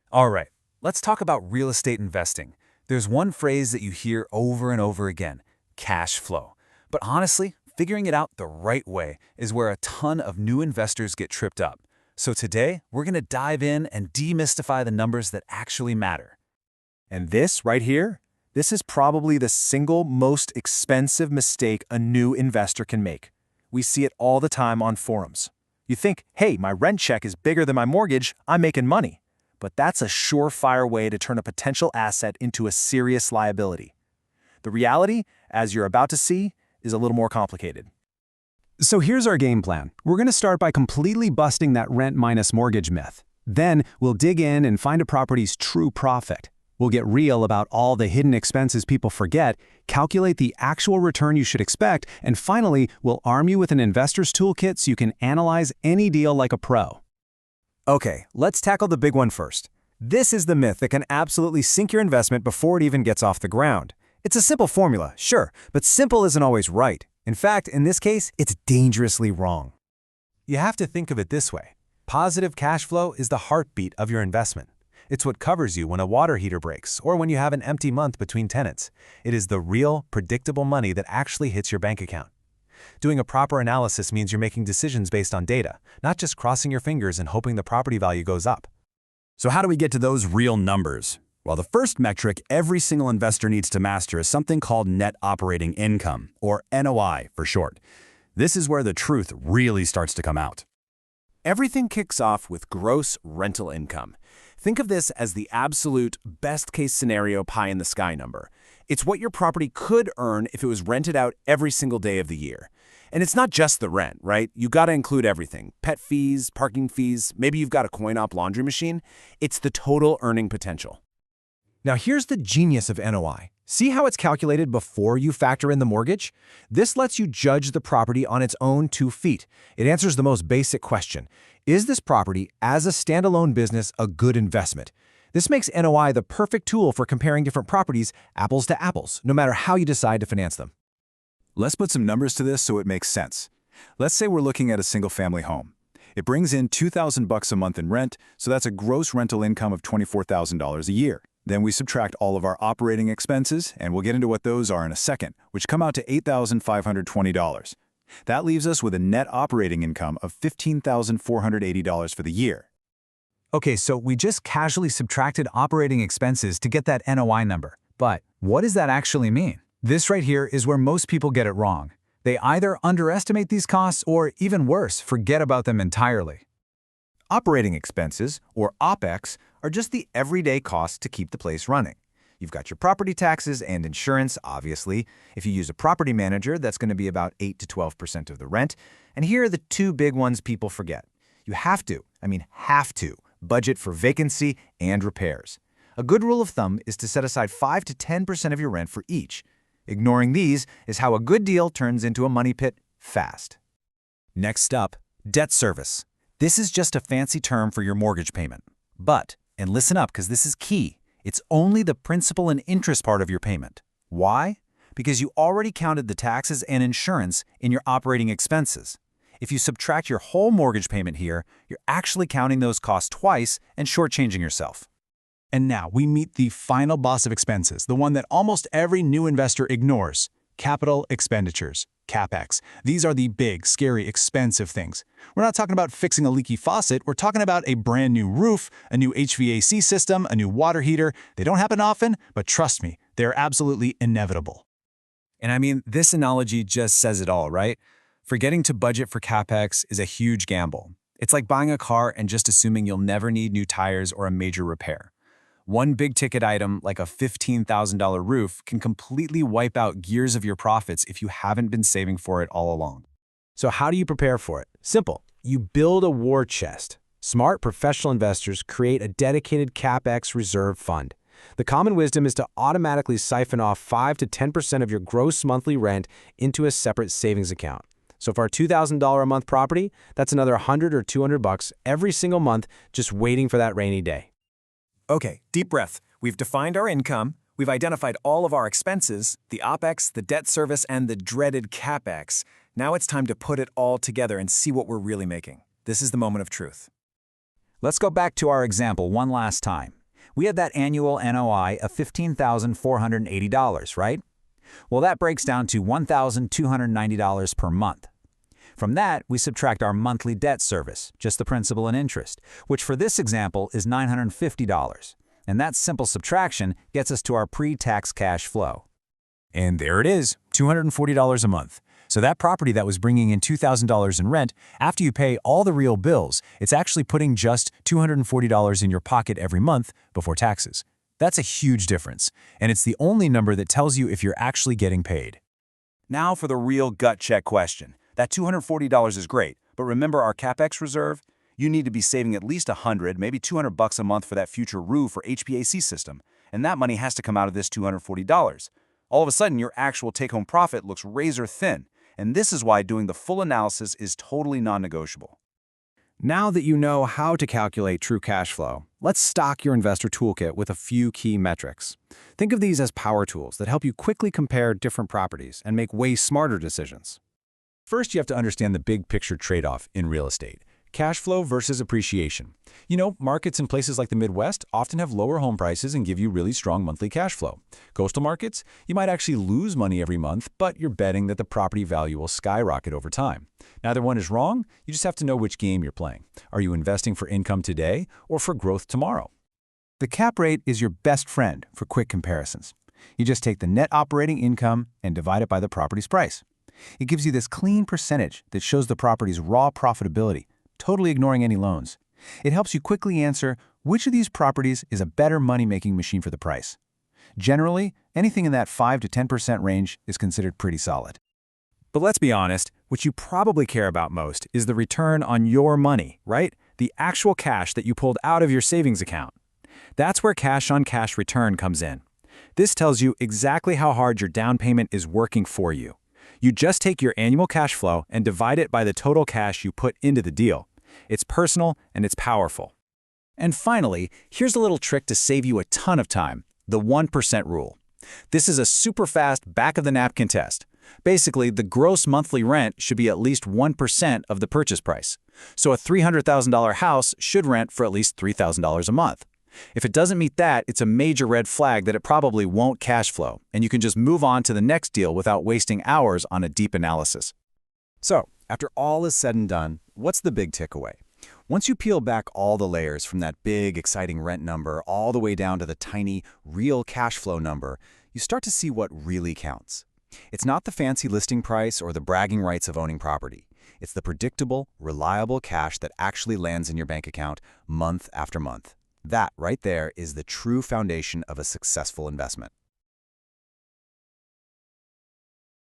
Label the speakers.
Speaker 1: All right, let's talk about real estate investing. There's one phrase that you hear over and over again, cash flow. But honestly, figuring it out the right way is where a ton of new investors get tripped up. So today, we're going to dive in and demystify the numbers that actually matter.
Speaker 2: And this right here, this is probably the single most expensive mistake a new investor can make. We see it all the time on forums. You think, hey, my rent check is bigger than my mortgage, I'm making money. But that's a surefire way to turn a potential asset into a serious liability. The reality, as you're about to see, is a little more complicated.
Speaker 3: So here's our game plan. We're going to start by completely busting that rent minus mortgage myth. Then we'll dig in and find a property's true profit. We'll get real about all the hidden expenses people forget, calculate the actual return you should expect, and finally, we'll arm you with an investor's toolkit so you can analyze any deal like a pro.
Speaker 2: Okay, let's tackle the big one first. This is the myth that can absolutely sink your investment before it even gets off the ground. It's a simple formula, sure, but simple isn't always right. In fact, in this case, it's dangerously wrong.
Speaker 1: You have to think of it this way. Positive cash flow is the heartbeat of your investment. It's what covers you when a water heater breaks or when you have an empty month between tenants. It is the real, predictable money that actually hits your bank account. Doing a proper analysis means you're making decisions based on data, not just crossing your fingers and hoping the property value goes up.
Speaker 4: So how do we get to those real numbers? Well, the first metric every single investor needs to master is something called net operating income, or NOI for short. This is where the truth really starts to come out.
Speaker 2: Everything kicks off with gross rental income. Think of this as the absolute best-case scenario pie-in-the-sky number. It's what your property could earn if it was rented out every single day of the year. And it's not just the rent, right? You gotta include everything. Pet fees, parking fees, maybe you've got a coin-op laundry machine. It's the total earning potential. Now here's the genius of NOI. See how it's calculated before you factor in the mortgage? This lets you judge the property on its own 2 feet. It answers the most basic question. Is this property, as a standalone business, a good investment? This makes NOI the perfect tool for comparing different properties, apples to apples, no matter how you decide to finance them.
Speaker 5: Let's put some numbers to this so it makes sense. Let's say we're looking at a single-family home. It brings in $2,000 a month in rent, so that's a gross rental income of $24,000 a year. Then we subtract all of our operating expenses, and we'll get into what those are in a second, which come out to $8,520. That leaves us with a net operating income of $15,480 for the year.
Speaker 1: Okay, so we just casually subtracted operating expenses to get that NOI number. But what does that actually mean? This right here is where most people get it wrong. They either underestimate these costs or, even worse, forget about them entirely.
Speaker 2: Operating expenses, or Opex, are just the everyday costs to keep the place running. You've got your property taxes and insurance, obviously. If you use a property manager, that's going to be about 8 to 12% of the rent. And here are the 2 big ones people forget. You have to, budget for vacancy and repairs. A good rule of thumb is to set aside 5 to 10% of your rent for each. Ignoring these is how a good deal turns into a money pit fast. Next up, debt service. This is just a fancy term for your mortgage payment. But, and listen up because this is key, it's only the principal and interest part of your payment. Why? Because you already counted the taxes and insurance in your operating expenses. If you subtract your whole mortgage payment here, you're actually counting those costs twice and shortchanging yourself.
Speaker 3: And now we meet the final boss of expenses, the one that almost every new investor ignores: capital expenditures, CapEx. These are the big, scary, expensive things. We're not talking about fixing a leaky faucet. We're talking about a brand new roof, a new HVAC system, a new water heater. They don't happen often, but trust me, they're absolutely inevitable.
Speaker 1: And I mean, this analogy just says it all, right? Forgetting to budget for CapEx is a huge gamble. It's like buying a car and just assuming you'll never need new tires or a major repair. One big-ticket item, like a $15,000 roof, can completely wipe out years of your profits if you haven't been saving for it all along.
Speaker 2: So how do you prepare for it? Simple. You build a war chest. Smart professional investors create a dedicated CapEx reserve fund. The common wisdom is to automatically siphon off 5 to 10% of your gross monthly rent into a separate savings account. So for our $2,000 a month property, that's another $100 or $200 every single month just waiting for that rainy day. Okay, deep breath. We've defined our income, we've identified all of our expenses, the Opex, the debt service, and the dreaded CapEx. Now it's time to put it all together and see what we're really making. This is the moment of truth.
Speaker 1: Let's go back to our example one last time.
Speaker 2: We had that annual NOI of $15,480, right? Well, that breaks down to $1,290 per month. From that, we subtract our monthly debt service, just the principal and interest, which for this example is $950. And that simple subtraction gets us to our pre-tax cash flow.
Speaker 1: And there it is, $240 a month. So that property that was bringing in $2,000 in rent, after you pay all the real bills, it's actually putting just $240 in your pocket every month before taxes. That's a huge difference, and it's the only number that tells you if you're actually getting paid.
Speaker 4: Now for the real gut check question. That $240 is great, but remember our CapEx reserve? You need to be saving at least $100, maybe $200 a month for that future roof or HVAC system, and that money has to come out of this $240. All of a sudden, your actual take-home profit looks razor thin, and this is why doing the full analysis is totally non-negotiable.
Speaker 6: Now that you know how to calculate true cash flow, let's stock your investor toolkit with a few key metrics. Think of these as power tools that help you quickly compare different properties and make way smarter decisions.
Speaker 1: First, you have to understand the big picture trade-off in real estate. Cash flow versus appreciation. You know, markets in places like the Midwest often have lower home prices and give you really strong monthly cash flow. Coastal markets, you might actually lose money every month, but you're betting that the property value will skyrocket over time. Neither one is wrong, you just have to know which game you're playing. Are you investing for income today or for growth tomorrow?
Speaker 2: The cap rate is your best friend for quick comparisons. You just take the net operating income and divide it by the property's price. It gives you this clean percentage that shows the property's raw profitability, totally ignoring any loans. It helps you quickly answer which of these properties is a better money-making machine for the price. Generally, anything in that 5 to 10% range is considered pretty solid.
Speaker 6: But let's be honest, what you probably care about most is the return on your money, right? The actual cash that you pulled out of your savings account. That's where cash-on-cash return comes in. This tells you exactly how hard your down payment is working for you. You just take your annual cash flow and divide it by the total cash you put into the deal. It's personal and it's powerful. And finally, here's a little trick to save you a ton of time, the 1% rule. This is a super fast back-of-the-napkin test. Basically, the gross monthly rent should be at least 1% of the purchase price. So a $300,000 house should rent for at least $3,000 a month. If it doesn't meet that, it's a major red flag that it probably won't cash flow, and you can just move on to the next deal without wasting hours on a deep analysis.
Speaker 3: So, after all is said and done, what's the big takeaway? Once you peel back all the layers from that big, exciting rent number all the way down to the tiny, real cash flow number, you start to see what really counts. It's not the fancy listing price or the bragging rights of owning property. It's the predictable, reliable cash that actually lands in your bank account month after month. That right there is the true foundation of a successful investment.